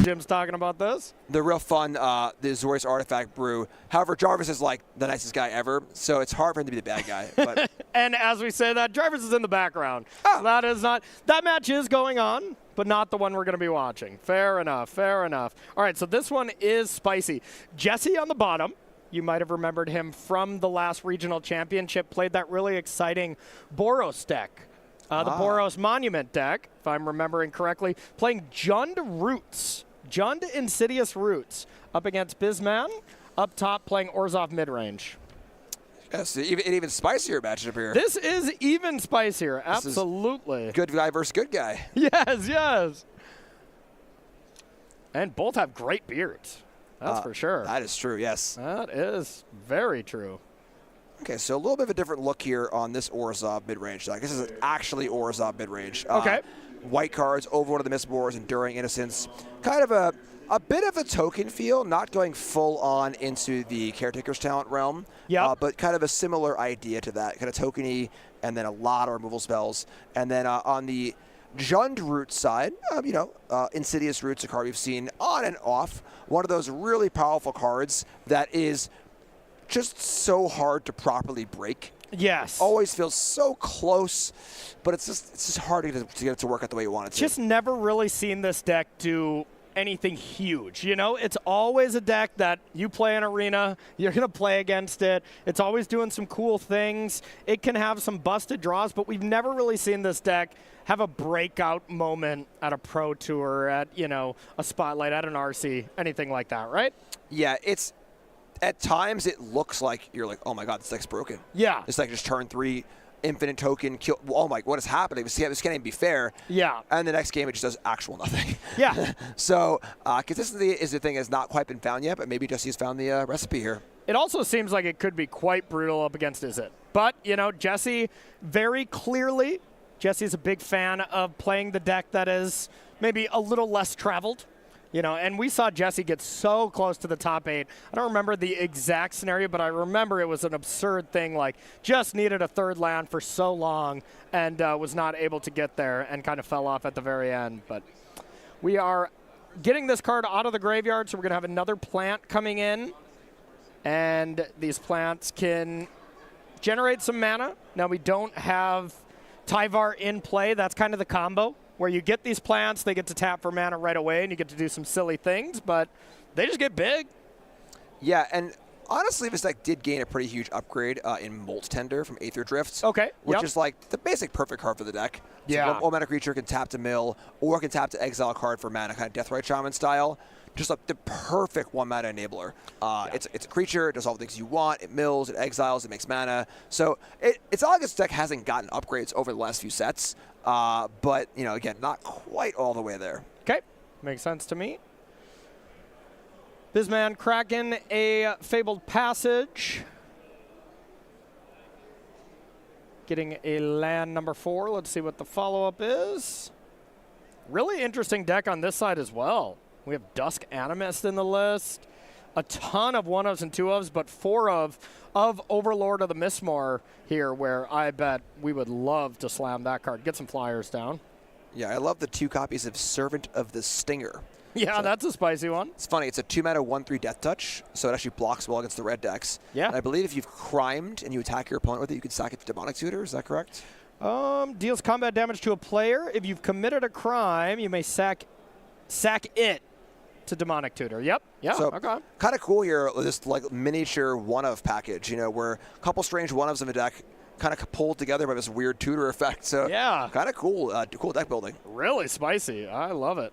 Jim's talking about this. They're real fun, the Azorius Artifact brew. However, Jarvis is like the nicest guy ever, so it's hard for him to be the bad guy. But And as we say that, Jarvis is in the background. Oh. So that is not, that match is going on, but not the one we're going to be watching. Fair enough, fair enough. All right, so this one is spicy. Jesse on the bottom. You might have remembered him from the last regional championship, played that really exciting Boros deck. The Boros Monument deck, if I'm remembering correctly, playing Jund Roots, Jund Insidious Roots, up against Bizman, up top playing Orzhov Midrange. yes, an even spicier matchup here. This is even spicier, absolutely. Good guy versus good guy. Yes, yes. And both have great beards. That's for sure. That is true, yes. That is very true. Okay, so a little bit of a different look here on this Orzhov Midrange deck. This is actually Orzhov Midrange. Okay. White cards, Overlord of the Mistborns, Enduring Innocence. Kind of a bit of a token feel, not going full on into the Caretaker's Talent realm. Yep. But kind of a similar idea to that, kind of tokeny, and then a lot of removal spells. And then on the Jund Root side, Insidious Root's a card we've seen on and off. One of those really powerful cards that is just so hard to properly break. Yes. Always feels so close, but it's just hard to get it to work out the way you want it to. Just never really seen this deck do anything huge. You know, it's always a deck that you play in arena, you're going to play against it. It's always doing some cool things. It can have some busted draws, but we've never really seen this deck have a breakout moment at a pro tour, at, a spotlight, at an RC, anything like that, right? Yeah, it's at times it looks like you're like, oh my god, this deck's broken. Yeah. This deck just turn 3, infinite token, kill. Oh my, what is happening? This can't even be fair. Yeah. And the next game it just does actual nothing. Yeah. So consistency is the thing has not quite been found yet, but maybe Jesse's found the recipe here. It also seems like it could be quite brutal up against Izzet. But, Jesse very clearly, Jesse's a big fan of playing the deck that is maybe a little less traveled. And we saw Jesse get so close to the top 8. I don't remember the exact scenario, but I remember it was an absurd thing, like just needed a third land for so long and was not able to get there and kind of fell off at the very end. But we are getting this card out of the graveyard, so we're going to have another plant coming in. And these plants can generate some mana. Now, we don't have Tyvar in play. That's kind of the combo, where you get these plants, they get to tap for mana right away, and you get to do some silly things, but they just get big. Yeah, and honestly, this deck did gain a pretty huge upgrade in Molt Tender from Aether Drift. Okay. Which is like the basic perfect card for the deck. Yeah. So one mana creature can tap to mill, or can tap to exile a card for mana, kind of Deathrite Shaman style. Just like the perfect one mana enabler. It's a creature, it does all the things you want, it mills, it exiles, it makes mana. So it's not like this deck hasn't gotten upgrades over the last few sets, but again, not quite all the way there. Okay, makes sense to me. Bizman Kraken, a Fabled Passage. Getting a land number 4. Let's see what the follow-up is. Really interesting deck on this side as well. We have Dusk Animist in the list. A ton of 1-ofs and 2-ofs, but 4 of Overlord of the Mistborn here, where I bet we would love to slam that card. Get some flyers down. Yeah, I love the 2 copies of Servant of the Stinger. Yeah, so that's a spicy one. It's funny. It's a 2-mana 1/3 Death Touch, so it actually blocks well against the red decks. Yeah. And I believe if you've crimed and you attack your opponent with it, you can sack it to Demonic Tutor. Is that correct? Deals combat damage to a player. If you've committed a crime, you may sack it to Demonic Tutor. Yep. Yeah. So okay. Kind of cool here, this like miniature 1-of package, where a couple strange 1-ofs in the deck kind of pulled together by this weird tutor effect. So yeah, kind of cool, cool deck building. Really spicy. I love it.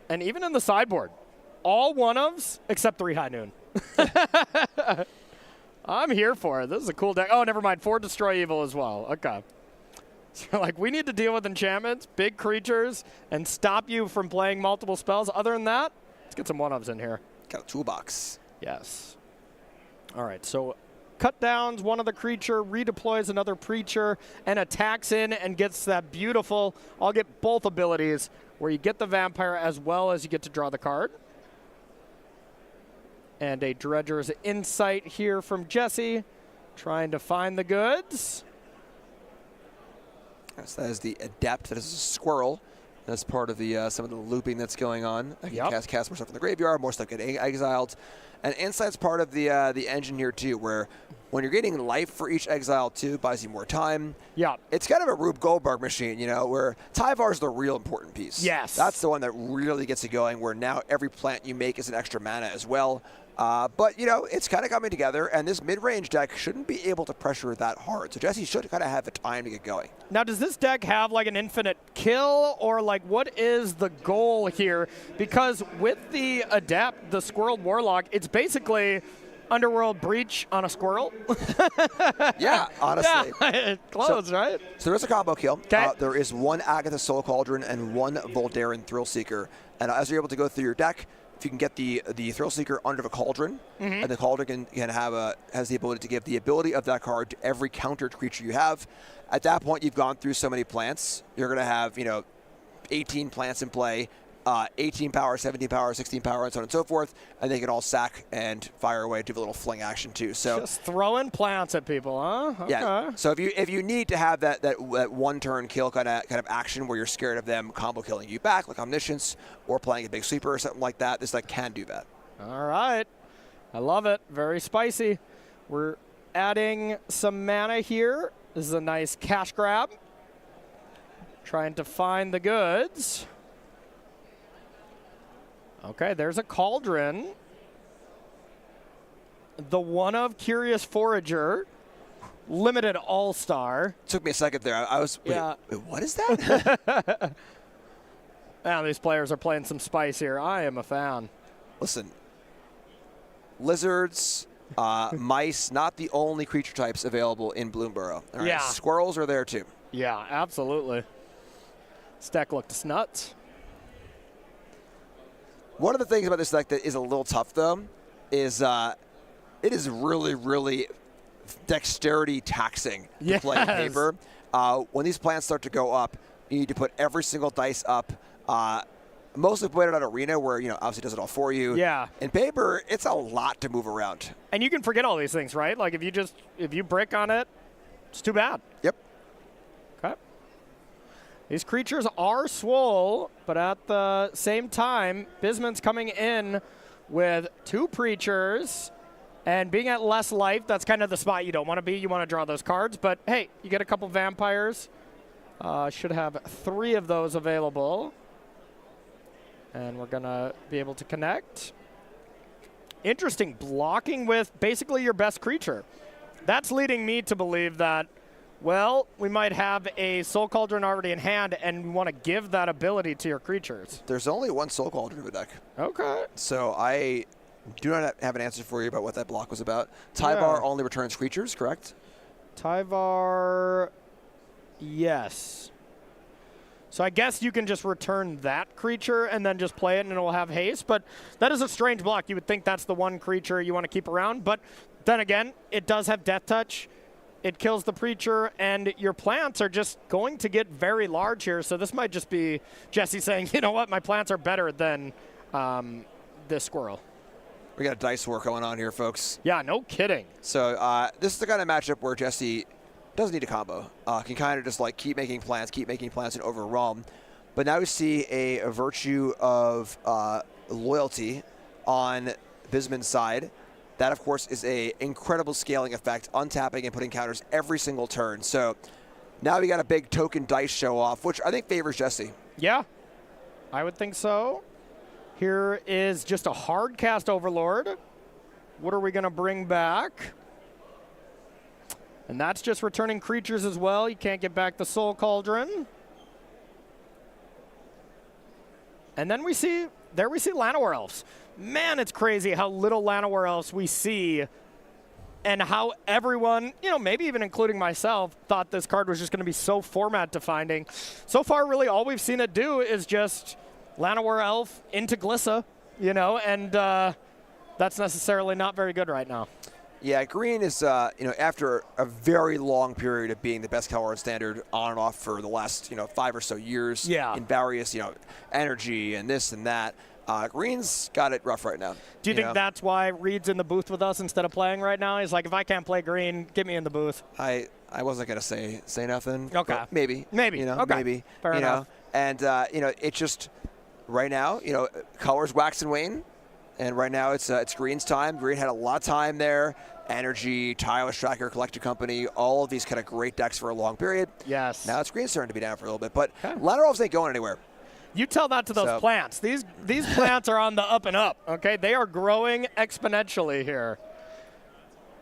And even in the sideboard, all 1-ofs except 3 High Noon. I'm here for it. This is a cool deck. Oh, never mind. 4 Destroy Evil as well. Okay. So, we need to deal with enchantments, big creatures, and stop you from playing multiple spells. Other than that, let's get some 1-ofs in here. Got a toolbox. Yes. All right, so cut downs one of the creature, redeploys another creature, and attacks in and gets that beautiful, I'll get both abilities, where you get the vampire as well as you get to draw the card. And a Dredger's Insight here from Jesse, trying to find the goods. So that is the Adept. That is a squirrel. That's part of the some of the looping that's going on. I can Yep. cast more stuff in the graveyard, more stuff getting exiled. And Insight's part of the engine here too, where when you're getting life for each exile too, buys you more time. Yeah. It's kind of a Rube Goldberg machine, you know, where Tyvar's the real important piece. Yes. That's the one that really gets you going, where now every plant you make is an extra mana as well. But, you know, it's kind of coming together, and this mid-range deck shouldn't be able to pressure that hard. So Jesse should kind of have the time to get going. Now, does this deck have like an infinite kill, or like what is the goal here? Because with the Adept, the Squirrel Warlock, it's basically Underworld Breach on a squirrel. Yeah, honestly. Yeah, close, right? So there's a combo kill. 'Kay. There is one Agatha Soul Cauldron and one Voldarin Thrillseeker. And as you're able to go through your deck, if you can get the Thrillseeker under the Cauldron, and the Cauldron can has the ability to give the ability of that card to every countered creature you have. At that point, you've gone through so many plants. You're going to have, you know, 18 plants in play, 18 power, 17 power, 16 power, and so on and so forth, and they can all sack and fire away, do a little fling action too. So Just throwing plants at people, huh? Okay. yeah. So if you need to have that one turn kill kind of action where you're scared of them combo killing you back, like Omniscience, or playing a big sweeper or something like that, this deck can do that. All right. I love it. Very spicy. We're adding some mana here. This is a nice cash grab. Trying to find the goods. Okay, there's a Cauldron. The one of Curious Forager. Limited All-Star. Took me a second there. I was, wait, Yeah. wait, what is that? Now these players are playing some spice here. I am a fan. Listen, lizards, mice, not the only creature types available in Bloomborough. All right? Yeah. Squirrels are there too. Yeah, absolutely. This deck looks nuts. One of the things about this deck that is a little tough, though, is it is really, really dexterity taxing to play Yes. paper. When these plants start to go up, you need to put every single dice up. Mostly put it on Arena, where, you know, obviously does it all for you. Yeah. In paper, it's a lot to move around. And you can forget all these things, right? Like if you brick on it, it's too bad. Yep. Okay. These creatures are swole, but at the same time, Bisman's coming in with 2 Preachers, and being at less life, that's kind of the spot you don't want to be. You want to draw those cards, but hey, you get a couple Vampires. Should have 3 of those available. And we're going to be able to connect. Interesting, blocking with basically your best creature. That's leading me to believe that, well, we might have a Soul Cauldron already in hand and want to give that ability to your creatures. There's only one Soul Cauldron in the deck. Okay. So I do not have an answer for you about what that block was about. Tyvar only returns creatures, correct? Tyvar, yes. So I guess you can just return that creature and then just play it and it will have haste. But that is a strange block. You would think that's the one creature you want to keep around. But then again, it does have Death Touch. It kills the Preacher, and your plants are just going to get very large here. So this might just be Jesse saying, you know what, my plants are better than this squirrel. We got a dice war going on here, folks. Yeah, no kidding. So this is the kind of matchup where Jesse doesn't need a combo. Can kind of just like keep making plans, and overwhelm. But now we see a virtue of loyalty on Bisman's side. That, of course, is a incredible scaling effect, untapping and putting counters every single turn. So now we got a big token dice show off, which I think favors Jesse. Yeah, I would think so. Here is just a hard cast Overlord. What are we going to bring back? And that's just returning creatures as well. You can't get back the Soul Cauldron. And then we see Llanowar Elves. Man, it's crazy how little Llanowar Elves we see, and how everyone, you know, maybe even including myself, thought this card was just going to be so format defining. So far, really, all we've seen it do is just Llanowar Elf into Glissa, you know, and that's necessarily not very good right now. Yeah, green is, you know, after a very long period of being the best color on Standard on and off for the last, you know, 5 or so years. Yeah. In various, you know, energy and this and that. Green's got it rough right now. Do you think that's why Reed's in the booth with us instead of playing right now? He's like, if I can't play green, get me in the booth. I wasn't gonna say nothing. Okay. But maybe. Maybe. You know, Okay. maybe. Fair you enough. know, And, you know, it just, right now, you know, colors wax and wane. And right now it's Green's time. Green had a lot of time there. Energy, Tireless Tracker, Collector Company, all of these kind of great decks for a long period. Yes. Now it's Green's turn to be down for a little bit. But Laterals ain't going anywhere. You tell that to those plants. These plants are on the up and up, okay? They are growing exponentially here.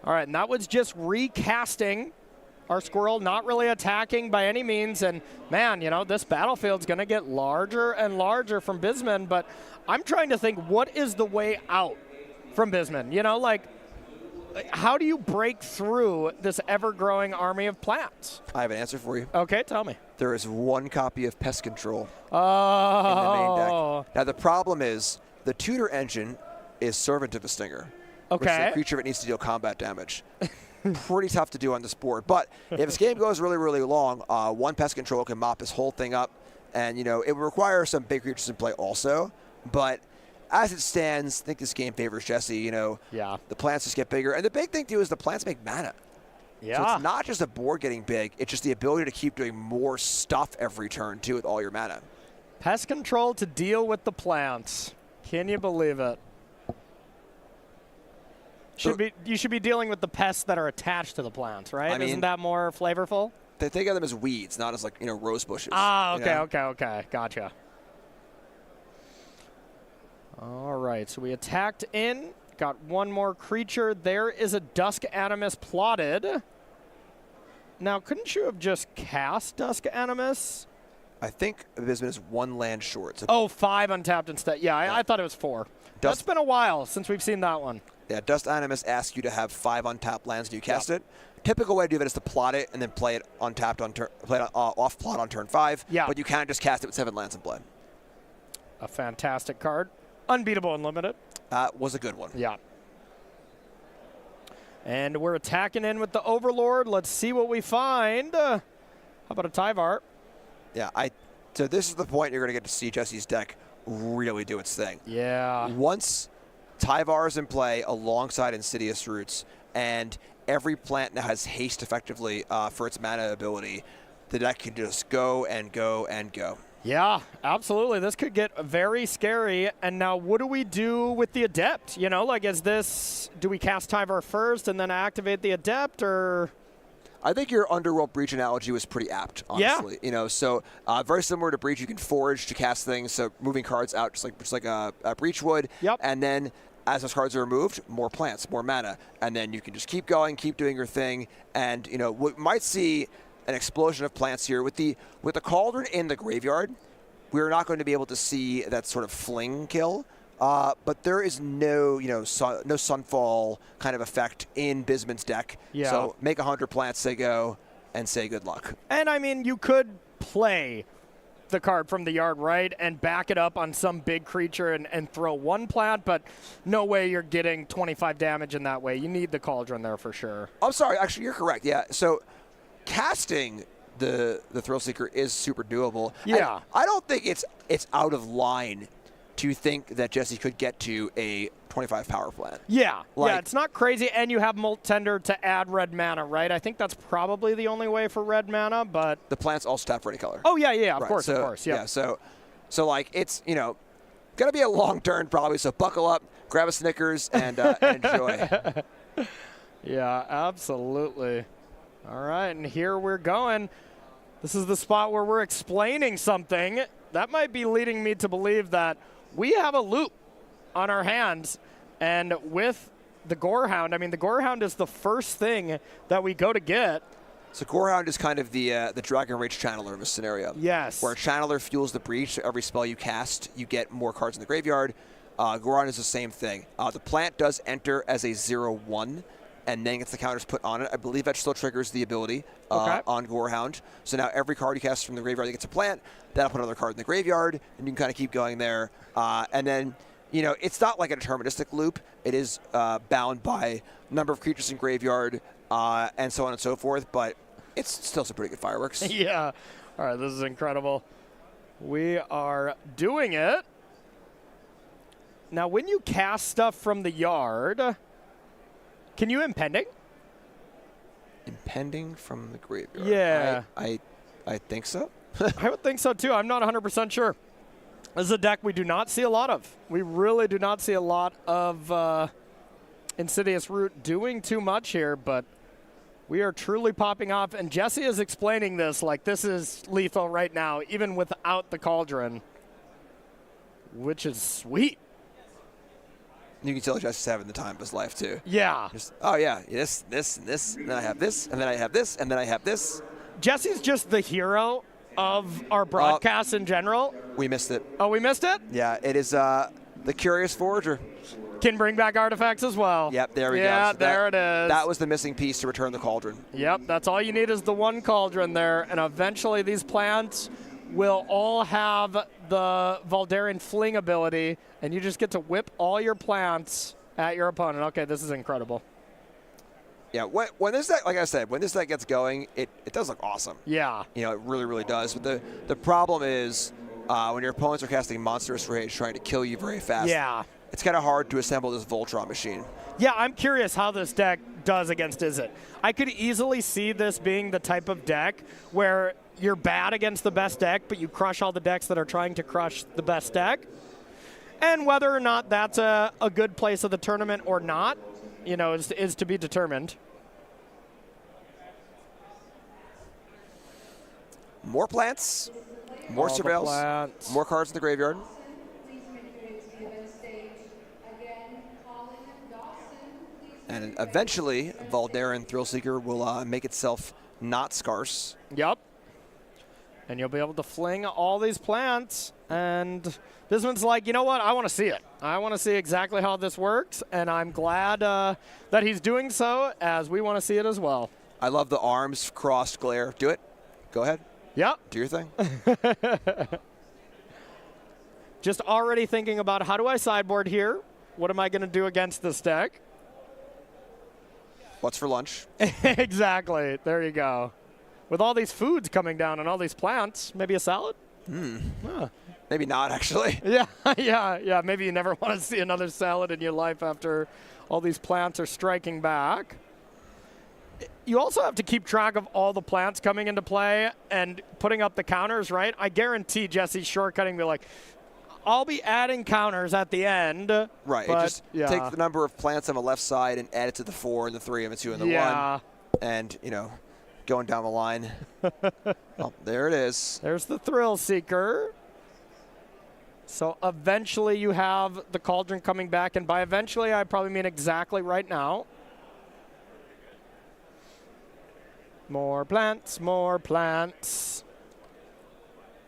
All right, and that was just recasting our squirrel, not really attacking by any means. And, man, you know, this battlefield's going to get larger and larger from Bisman. But I'm trying to think, what is the way out from Bisman? You know, like, how do you break through this ever-growing army of plants? I have an answer for you. Okay, tell me. There is one copy of Pest Control in the main deck. Now, the problem is the tutor engine is Servant of a Stinger. Okay. Which is a creature that needs to deal combat damage. Pretty tough to do on this board. But if this game goes really, really long, one Pest Control can mop this whole thing up. And, you know, it would require some big creatures in play also. But as it stands, I think this game favors Jesse. You know, the plants just get bigger. And the big thing, too, is the plants make mana. Yeah. So it's not just a board getting big. It's just the ability to keep doing more stuff every turn, too, with all your mana. Pest Control to deal with the plants. Can you believe it? You should be dealing with the pests that are attached to the plants, right? I mean, isn't that more flavorful? They think of them as weeds, not as, like, you know, rose bushes. Ah, okay, okay. Gotcha. All right, so we attacked in. Got one more creature. There is a Dusk Animus plotted. Now, couldn't you have just cast Dusk Animus? I think Bisman is one land short. So 5 untapped instead. Yeah, I thought it was 4. That's been a while since we've seen that one. Yeah, Dust Animus asks you to have 5 untapped lands and you cast it. Typical way to do that is to plot it and then play it untapped on turn, play it off plot on turn 5. Yeah. But you can't just cast it with 7 lands in play. A fantastic card. Unbeatable Unlimited. Was a good one. Yeah. And we're attacking in with the Overlord. Let's see what we find. How about a Tyvar? Yeah, so this is the point you're going to get to see Jesse's deck really do its thing. Yeah. Once Tyvar is in play alongside Insidious Roots, and every plant now has haste effectively for its mana ability, the deck can just go and go and go. Yeah, absolutely. This could get very scary. And now what do we do with the Adept? You know, like, do we cast Tyvar first and then activate the Adept, or? I think your Underworld Breach analogy was pretty apt, honestly. You know, so very similar to Breach, you can forage to cast things, so moving cards out just like a Breach would. Yep. And then as those cards are removed, more plants, more mana, and then you can just keep going, keep doing your thing, and you know, we might see an explosion of plants here with the Cauldron in the graveyard. We're not going to be able to see that sort of fling kill. But there is no, no Sunfall kind of effect in Bisman's deck. Yeah. So make 100 plants, say go, and say good luck. And I mean, you could play the card from the yard, right, and back it up on some big creature and throw 1 plant, but no way you're getting 25 damage in that way. You need the Cauldron there for sure. I'm sorry, actually, you're correct. Yeah. So casting the Thrill Seeker is super doable. Yeah. I don't think it's out of line to think that Jesse could get to a 25 power plant. Yeah, yeah, it's not crazy, and you have Molt Tender to add red mana, right? I think that's probably the only way for red mana, but the plants also tap for any color. Oh yeah, of right. course, yeah. Yeah, so like it's gonna be a long turn probably. So buckle up, grab a Snickers, and enjoy. Yeah, absolutely. All right, and here we're going. This is the spot where we're explaining something that might be leading me to believe that we have a loop on our hands. And with the Gorehound, I mean, the Gorehound is the first thing that we go to get. So Gorehound is kind of the Dragon Rage Channeler of a scenario. Yes. Where Channeler fuels the breach, so every spell you cast, you get more cards in the graveyard. Gorehound is the same thing. The plant does enter as a 0/1, and then gets the counters put on it. I believe that still triggers the ability on Gorehound. So now every card you cast from the graveyard that gets a plant, that'll put another card in the graveyard, and you can kind of keep going there. And then, it's not like a deterministic loop. It is bound by number of creatures in graveyard and so on and so forth, but it's still some pretty good fireworks. Yeah. All right, this is incredible. We are doing it. Now, when you cast stuff from the yard, can you Impending? Impending from the graveyard? Yeah. I think so. I would think so too. I'm not 100% sure. This is a deck we do not see a lot of. We really do not see a lot of Insidious Root doing too much here, but we are truly popping off. And Jesse is explaining this like this is lethal right now, even without the Cauldron, which is sweet. You can tell Jesse's having the time of his life, too. Yeah. Just, oh, yeah, this, and this, and then I have this, and then I have this, and then I have this. Jesse's just the hero of our broadcasts in general. We missed it. Oh, we missed it? Yeah, it is the Curious Forager. Can bring back artifacts as well. Yep, there we go. Yeah, So there it is. That was the missing piece to return the Cauldron. Yep, that's all you need is the one Cauldron there, and eventually these plants will all have the Voldaren Fling ability, and you just get to whip all your plants at your opponent. Okay, this is incredible. Yeah, when this deck, like I said, when this deck gets going, it does look awesome. Yeah. You know, it really, really does. But the problem is when your opponents are casting Monstrous Rage trying to kill you very fast. Yeah. It's kind of hard to assemble this Voltron machine. Yeah, I'm curious how this deck does against Izzet. I could easily see this being the type of deck where you're bad against the best deck, but you crush all the decks that are trying to crush the best deck. And whether or not that's a good place of the tournament or not, you know, is to be determined. More plants, more surveils, more cards in the graveyard. And eventually, Voldaren Thrillseeker will make itself not scarce. Yep. And you'll be able to fling all these plants. And this one's like, you know what? I want to see it. I want to see exactly how this works. And I'm glad that he's doing so, as we want to see it as well. I love the arms crossed glare. Do it. Go ahead. Yep. Do your thing. Just already thinking about how do I sideboard here? What am I going to do against this deck? What's for lunch? Exactly. There you go. With all these foods coming down and all these plants, maybe a salad? Huh. Maybe not, actually. Yeah, yeah. Maybe you never want to see another salad in your life after all these plants are striking back. You also have to keep track of all the plants coming into play and putting up the counters, right? I guarantee Jesse's shortcutting me like, I'll be adding counters at the end. Right. But, just take the number of plants on the left side and add it to the 4 and the 3 and the 2 and the 1. And, you know, going down the line. Oh, there it is. There's the Thrill Seeker. So eventually you have the Cauldron coming back. And by eventually, I probably mean exactly right now. More plants, more plants.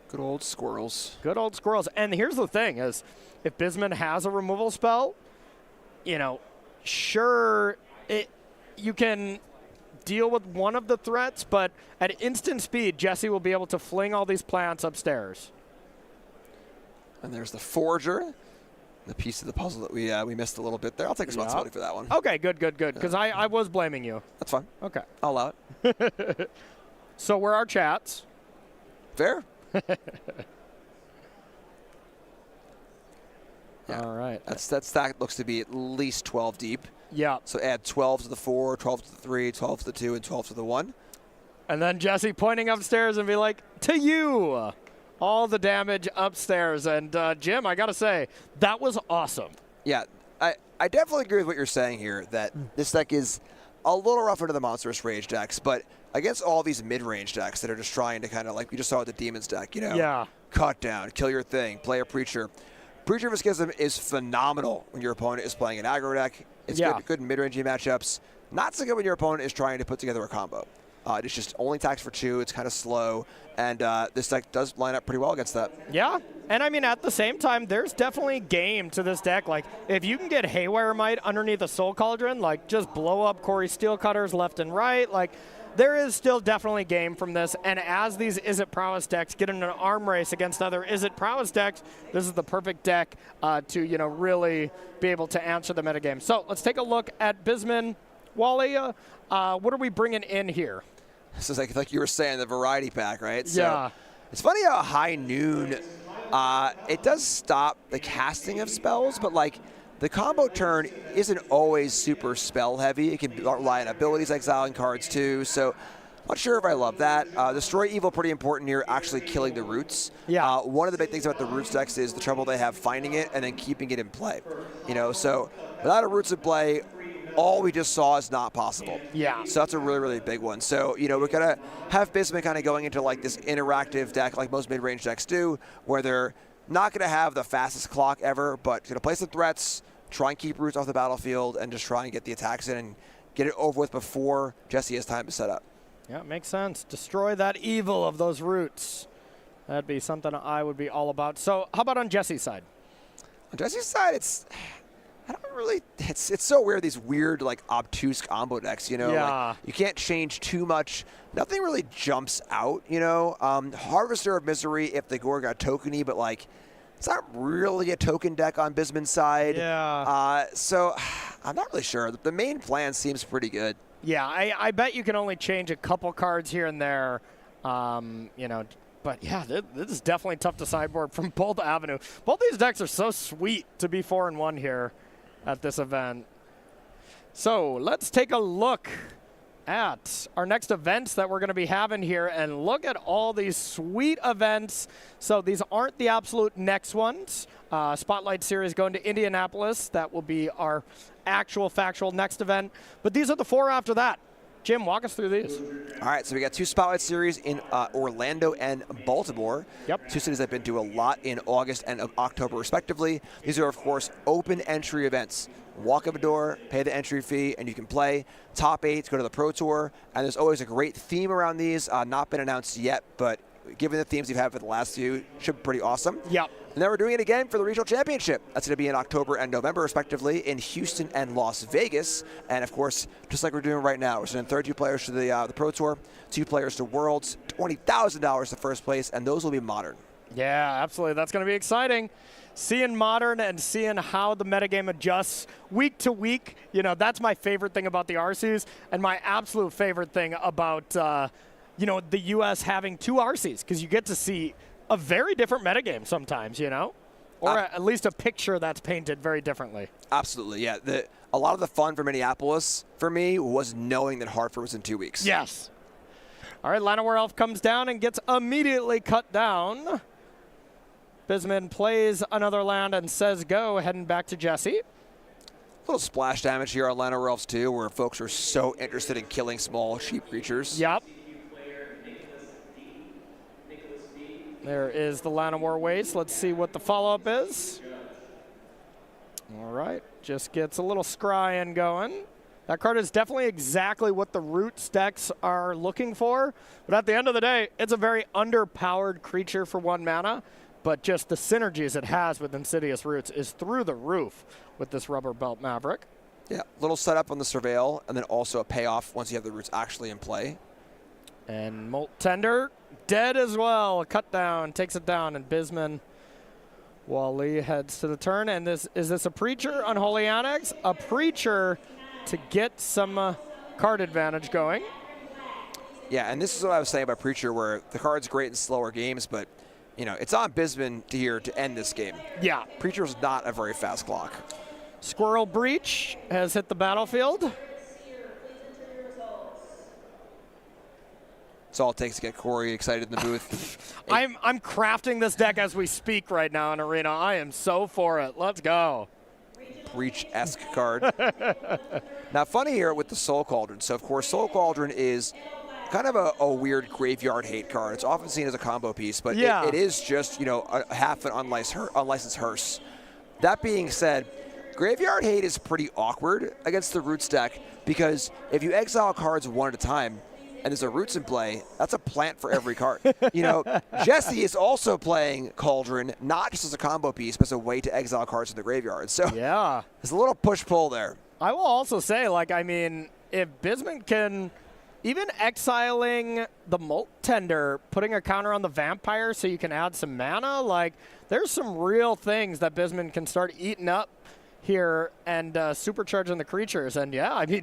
Good old squirrels. Good old squirrels. And here's the thing is, if Bisman has a removal spell, you know, sure, you can deal with one of the threats, but at instant speed, Jesse will be able to fling all these plants upstairs. And there's the Forager, the piece of the puzzle that we missed a little bit there. I'll take responsibility for that one. Okay, good. Because I was blaming you. That's fine. Okay. I'll allow it. So where are chats? Fair. Yeah. All right. That stack looks to be at least 12 deep. Yeah. So add 12 to the 4, 12 to the 3, 12 to the 2, and 12 to the 1. And then Jesse pointing upstairs and be like, to you! All the damage upstairs. And Jim, I got to say, that was awesome. Yeah, I definitely agree with what you're saying here, that this deck is a little rougher to the Monstrous Rage decks, but against all these mid-range decks that are just trying to kind of, like we just saw with the Demons deck, you know, cut down, kill your thing, play a Preacher. Preacher of a Schism is phenomenal when your opponent is playing an aggro deck. It's good in mid-range matchups. Not so good when your opponent is trying to put together a combo. It's just only attacks for 2. It's kind of slow. And this deck does line up pretty well against that. Yeah. And, I mean, at the same time, there's definitely game to this deck. Like, if you can get Haywire Might underneath a Soul Cauldron, like, just blow up Corey Steelcutters left and right. Like, there is still definitely game from this. And as these Izzet Prowess decks get in an arm race against other Izzet Prowess decks, this is the perfect deck to, you know, really be able to answer the metagame. So let's take a look at Bisman. Wally, what are we bringing in here? This is like you were saying, the variety pack, right? So yeah. It's funny how High Noon, it does stop the casting of spells, but like the combo turn isn't always super spell heavy. It can rely on abilities, exiling cards too. So Not sure if I love that. Destroy Evil, pretty important here, actually killing the roots. Yeah. One of the big things about the roots decks is the trouble they have finding it and then keeping it in play. You know, so without a roots in play, all we just saw is not possible. Yeah. So that's a really, really big one. So, you know, we're going to have Bismuth kind of going into like this interactive deck like most mid-range decks do, where they're not going to have the fastest clock ever, but going to play some threats, try and keep roots off the battlefield, and just try and get the attacks in and get it over with before Jesse has time to set up. Yeah, it makes sense. Destroy that evil of those roots. That'd be something I would be all about. So how about on Jesse's side? On Jesse's side, it's so weird, these weird, like, obtuse combo decks, you know? Yeah. Like, you can't change too much. Nothing really jumps out, you know? Harvester of Misery if the Gore got tokeny, but, like, it's not really a token deck on Bisman's side. Yeah. So I'm not really sure. The main plan seems pretty good. Yeah, I bet you can only change a couple cards here and there, you know. But, yeah, this is definitely tough to sideboard from both avenues. Both these decks are so sweet to be 4-1 here at this event. So let's take a look at our next events that we're going to be having here and look at all these sweet events. So these aren't the absolute next ones. Spotlight Series going to Indianapolis. That will be our actual factual next event. But these are the 4 after that. Jim, walk us through these. All right, so we got 2 Spotlight Series in Orlando and Baltimore. Yep. 2 cities I've been to a lot in August and October, respectively. These are, of course, open entry events. Walk up a door, pay the entry fee, and you can play. Top 8 go to the Pro Tour, and there's always a great theme around these. Not been announced yet, but given the themes we've had for the last few, should be pretty awesome. Yep. And then we're doing it again for the Regional Championship. That's going to be in October and November, respectively, in Houston and Las Vegas. And, of course, just like we're doing right now, we're sending 32 players to the Pro Tour, 2 players to Worlds, $20,000 to first place, and those will be Modern. Yeah, absolutely. That's going to be exciting. Seeing Modern and seeing how the metagame adjusts week to week, you know, that's my favorite thing about the RCs, and my absolute favorite thing about, you know, the U.S. having 2 RCs, because you get to see a very different metagame sometimes, you know? Or at least a picture that's painted very differently. Absolutely, yeah. A lot of the fun for Minneapolis, for me, was knowing that Hartford was in 2 weeks. Yes. All right, Llanowar Elf comes down and gets immediately cut down. Bisman plays another land and says go, heading back to Jesse. A little splash damage here on Llanowar Elves, too, where folks are so interested in killing small sheep creatures. Yep. There is the Llanowar Waste. Let's see what the follow-up is. All right, just gets a little scrying going. That card is definitely exactly what the Roots decks are looking for. But at the end of the day, it's a very underpowered creature for 1 mana. But just the synergies it has with Insidious Roots is through the roof with this Rubber Belt Maverick. Yeah, little setup on the Surveil, and then also a payoff once you have the Roots actually in play. And Molt Tender, dead as well. A cut down, takes it down, and Bisman, Wally heads to the turn. And is this a Preacher? Unholy Annex? A Preacher to get some card advantage going. Yeah, and this is what I was saying about Preacher, where the card's great in slower games, but, you know, it's on Bisman here to end this game. Yeah. Preacher's not a very fast clock. Squirrel Breach has hit the battlefield. That's all it takes to get Corey excited in the booth. I'm crafting this deck as we speak right now in Arena. I am so for it. Let's go. Breach-esque card. Now, funny here with the Soul Cauldron. So, of course, Soul Cauldron is kind of a weird graveyard hate card. It's often seen as a combo piece, but yeah. it is just, you know, a half an unlicensed hearse. That being said, graveyard hate is pretty awkward against the Roots deck because if you exile cards 1 at a time, and there's a Roots in play, that's a plant for every card. You know, Jesse is also playing Cauldron, not just as a combo piece, but as a way to exile cards in the graveyard. So yeah, there's a little push-pull there. I will also say, like, I mean, if Bisman can, even exiling the Molt Tender, putting a counter on the Vampire so you can add some mana, like, there's some real things that Bisman can start eating up here and supercharging the creatures. And yeah, I mean,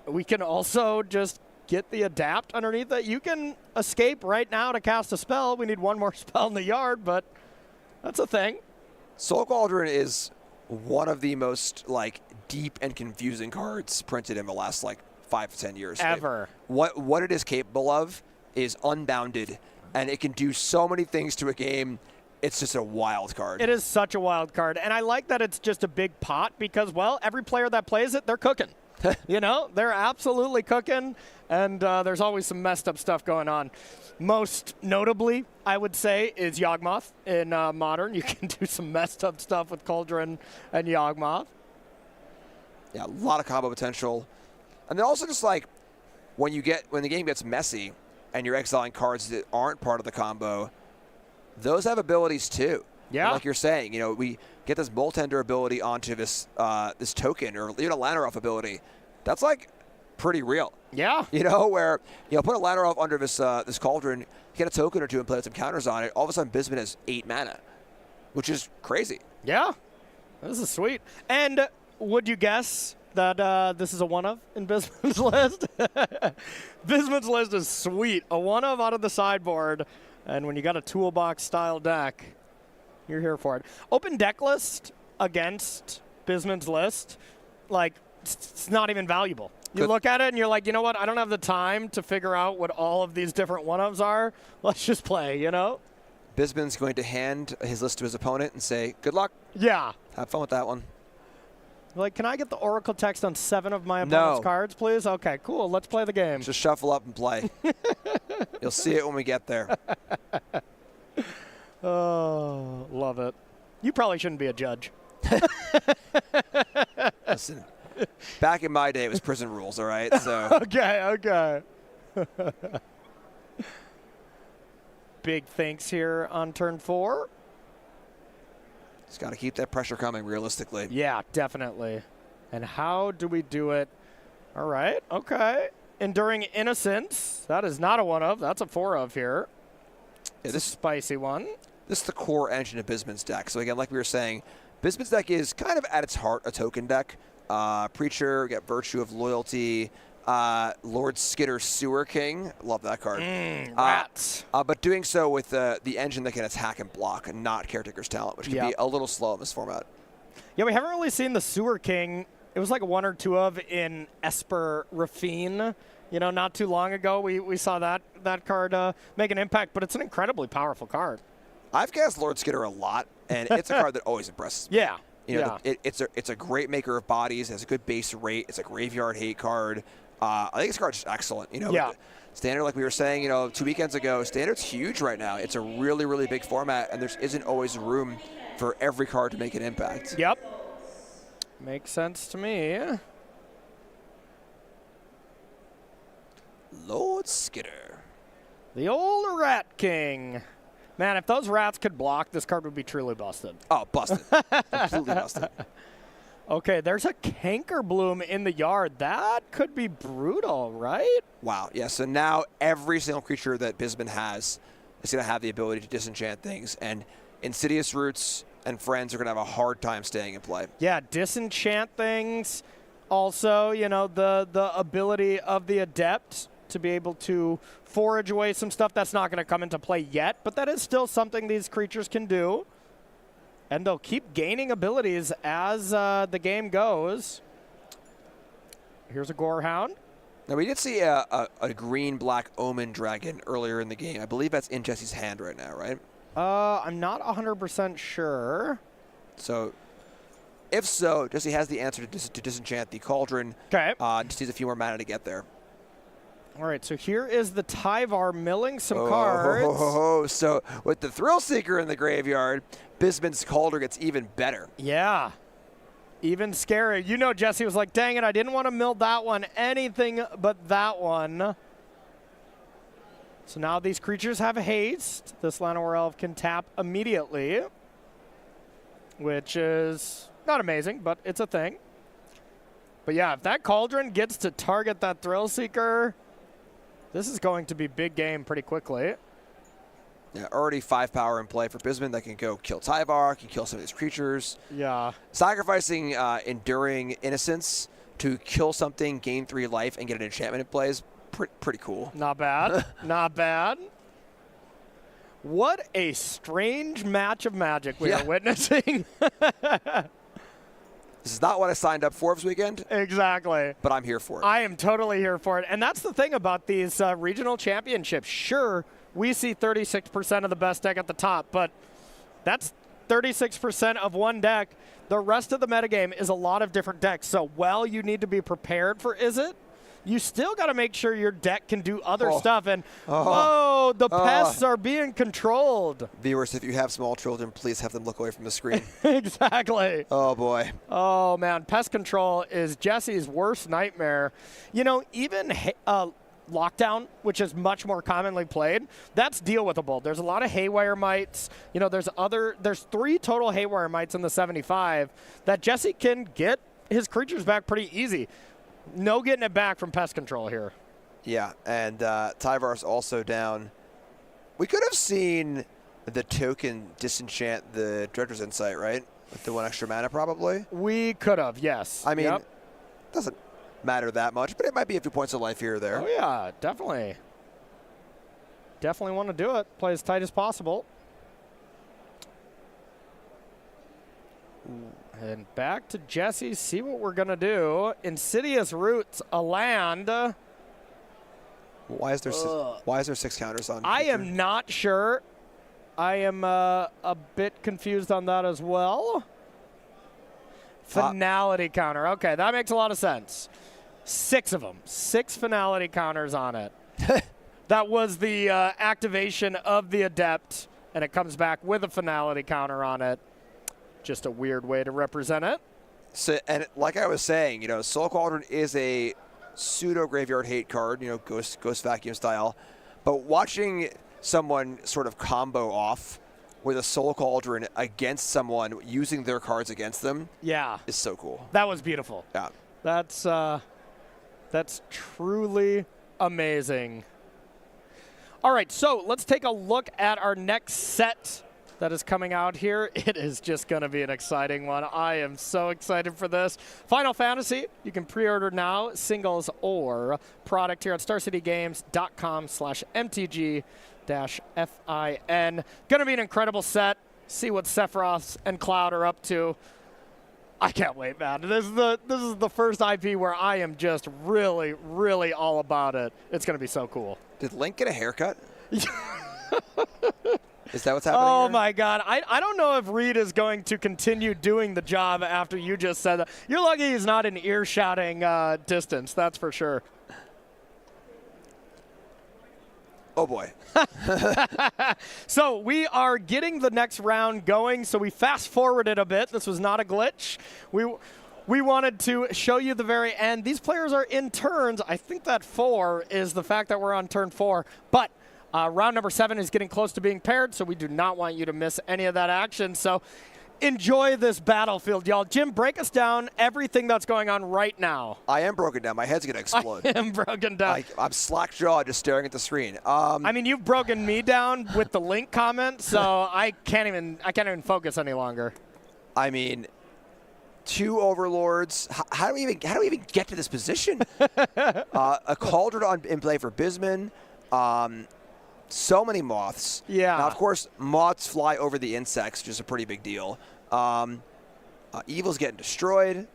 we can also just get the adapt underneath it. You can escape right now to cast a spell. We need 1 more spell in the yard, but that's a thing. Soul Cauldron is one of the most, like, deep and confusing cards printed in the last, like, 5 to 10 years. Ever. What it is capable of is unbounded, and it can do so many things to a game. It's just a wild card. It is such a wild card, and I like that it's just a big pot because, well, every player that plays it, they're cooking. You know, they're absolutely cooking, and there's always some messed up stuff going on. Most notably, I would say, is Yawgmoth in Modern. You can do some messed up stuff with Cauldron and Yawgmoth. Yeah, a lot of combo potential. And then also just like when the game gets messy and you're exiling cards that aren't part of the combo, those have abilities too. Yeah. And like you're saying, you know, we get this Moltender ability onto this this token or even a Lanaroff ability. That's like pretty real. Yeah. You know, where, you know, put a Lanaroff under this this Cauldron, get a token or two and play some counters on it. All of a sudden, Bisman has 8 mana, which is crazy. Yeah. This is sweet. And would you guess that this is a one-of in Bisman's list? Bisman's list is sweet. A one-of out of the sideboard. And when you got a toolbox-style deck, you're here for it. Open deck list against Bisman's list, like, it's not even valuable. You look at it and you're like, you know what? I don't have the time to figure out what all of these different one-ofs are. Let's just play, you know? Bisman's going to hand his list to his opponent and say, good luck. Yeah. Have fun with that one. Like, can I get the Oracle text on 7 of my opponent's cards, please? Okay, cool. Let's play the game. Just shuffle up and play. You'll see it when we get there. Oh, love it. You probably shouldn't be a judge. Listen, back in my day, it was prison rules, all right? So Okay. Big thanks here on turn 4. just got to keep that pressure coming realistically. Yeah, definitely. And how do we do it? All right, okay. Enduring Innocence. That is not a one-of. That's a 4-of here. Yeah, this is a spicy one. This is the core engine of Bisman's deck. So again, like we were saying, Bisman's deck is kind of at its heart a token deck. Preacher, get Virtue of Loyalty, Lord Skitter Sewer King. Love that card. Rats. But doing so with the engine that can attack and block and not Caretaker's Talent, which can be a little slow in this format. Yeah, we haven't really seen the Sewer King. It was like a 1 or 2 of in Esper Rafine. You know, not too long ago, we saw that card make an impact, but it's an incredibly powerful card. I've cast Lord Skitter a lot, and it's a card that always impresses me. Yeah. You know, it's a great maker of bodies. It has a good base rate. It's a graveyard hate card. I think this card's just excellent. You know, Standard, like we were saying, you know, 2 weekends ago, Standard's huge right now. It's a really, really big format, and there isn't always room for every card to make an impact. Yep. Makes sense to me. Lord Skitter. The old Rat King. Man, if those rats could block, this card would be truly busted. Oh, busted. Completely busted. Okay, there's a Canker Bloom in the yard. That could be brutal, right? Wow. Yeah, so now every single creature that Bisman has is going to have the ability to disenchant things, and Insidious Roots and Friends are going to have a hard time staying in play. Yeah, disenchant things. Also, you know, the ability of the Adept to be able to forage away some stuff that's not going to come into play yet, but that is still something these creatures can do. And they'll keep gaining abilities as the game goes. Here's a Gorehound. Now, we did see a green-black Omen Dragon earlier in the game. I believe that's in Jesse's hand right now, right? I'm not 100% sure. So, if so, Jesse has the answer to disenchant the Cauldron. Okay. Just needs a few more mana to get there. All right, so here is the Tyvar milling some cards. So with the Thrill Seeker in the graveyard, Bisman's Cauldron gets even better. Yeah, even scary. You know, Jesse was like, dang it, I didn't want to mill that one. Anything but that one. So now these creatures have haste. This Llanowar Elf can tap immediately, which is not amazing, but it's a thing. But yeah, if that Cauldron gets to target that Thrill Seeker, this is going to be big game pretty quickly. Yeah, already 5 power in play for Bisman that can go kill Tyvar, can kill some of these creatures. Yeah. Sacrificing Enduring Innocence to kill something, gain 3 life, and get an enchantment in play is pretty cool. Not bad. Not bad. What a strange match of Magic we are witnessing. This is not what I signed up for this weekend, Exactly. but I'm here for it. I am totally here for it. And that's the thing about these regional championships. Sure, we see 36% of the best deck at the top, but that's 36% of one deck. The rest of the metagame is a lot of different decks. So while you need to be prepared for Izzet, you still got to make sure your deck can do other stuff. And, whoa, the pests are being controlled. Viewers, if you have small children, please have them look away from the screen. Exactly. Oh, boy. Oh, man. Pest control is Jesse's worst nightmare. You know, even Lockdown, which is much more commonly played, that's deal-withable. There's a lot of Haywire Mites. You know, there's 3 total Haywire Mites in the 75 that Jesse can get his creatures back pretty easy. No getting it back from pest control here. Yeah, and Tyvar's also down. We could have seen the token disenchant the Dredger's Insight, right? With the 1 extra mana, probably. We could have, yes. I mean, doesn't matter that much, but it might be a few points of life here or there. Oh, yeah, definitely. Definitely want to do it. Play as tight as possible. And back to Jesse, see what we're going to do. Insidious Roots, a land. Why is there 6 counters on? I am not sure. I am a bit confused on that as well. Finality counter. Okay, that makes a lot of sense. 6 of them. 6 finality counters on it. That was the activation of the Adept, and it comes back with a finality counter on it. Just a weird way to represent it. So, and like I was saying, you know, Soul Cauldron is a pseudo graveyard hate card, you know, Ghost Vacuum style. But watching someone sort of combo off with a Soul Cauldron against someone using their cards against them, is so cool. That was beautiful. Yeah, that's truly amazing. All right, so let's take a look at our next set that is coming out here. It is just going to be an exciting one. I am so excited for this. Final Fantasy, you can pre-order now, singles or product here at starcitygames.com/MTG-FIN. Going to be an incredible set. See what Sephiroth and Cloud are up to. I can't wait, man. This is the first IP where I am just really, really all about it. It's going to be so cool. Did Link get a haircut? Is that what's happening Oh, here? my God. I don't know if Reed is going to continue doing the job after you just said that. You're lucky he's not in ear-shouting distance, that's for sure. Oh, boy. So we are getting the next round going, so we fast-forwarded a bit. This was not a glitch. We wanted to show you the very end. These players are in turns. I think that 4 is the fact that we're on turn 4. But round number 7 is getting close to being paired, so we do not want you to miss any of that action. So enjoy this battlefield, y'all. Jim, break us down everything that's going on right now. I am broken down. My head's going to explode. I am broken down. I'm slack-jawed just staring at the screen. I mean, you've broken me down with the Link comment, so I can't even focus any longer. I mean, 2 Overlords. How do we even get to this position? A Cauldron in play for Bisman. So many moths. Yeah. Now, of course, moths fly over the insects, which is a pretty big deal. Evil's getting destroyed.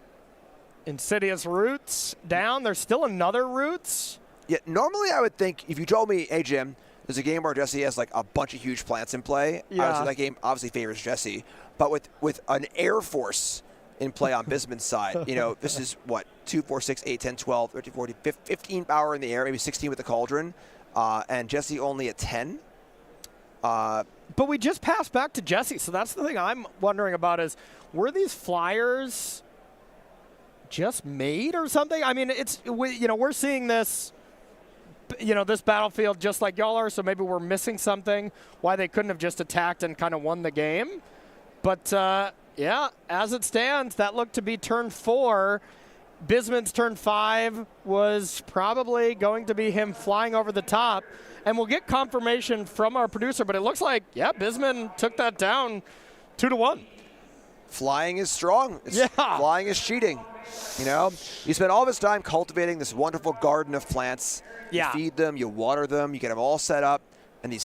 Insidious Roots down. There's still another Roots. Yeah, normally I would think, if you told me, hey, Jim, there's a game where Jesse has like a bunch of huge plants in play, I would say that game obviously favors Jesse. But with an Air Force in play on Bisman's side, you know, this is what, 2, 4, 6, 8, 10, 12, 13, 14, 15 power in the air, maybe 16 with the Cauldron. And Jesse only at 10. But we just passed back to Jesse, so that's the thing I'm wondering about is, were these flyers just made or something? I mean, we're seeing this, this battlefield just like y'all are, so maybe we're missing something, why they couldn't have just attacked and kind of won the game. But, yeah, as it stands, that looked to be turn 4. Bisman's turn 5 was probably going to be him flying over the top. And we'll get confirmation from our producer, but it looks like, yeah, Bisman took that down 2-1. Flying is strong. Flying is cheating. You know, you spend all this time cultivating this wonderful garden of plants. Yeah. You feed them, you water them, you get them all set up.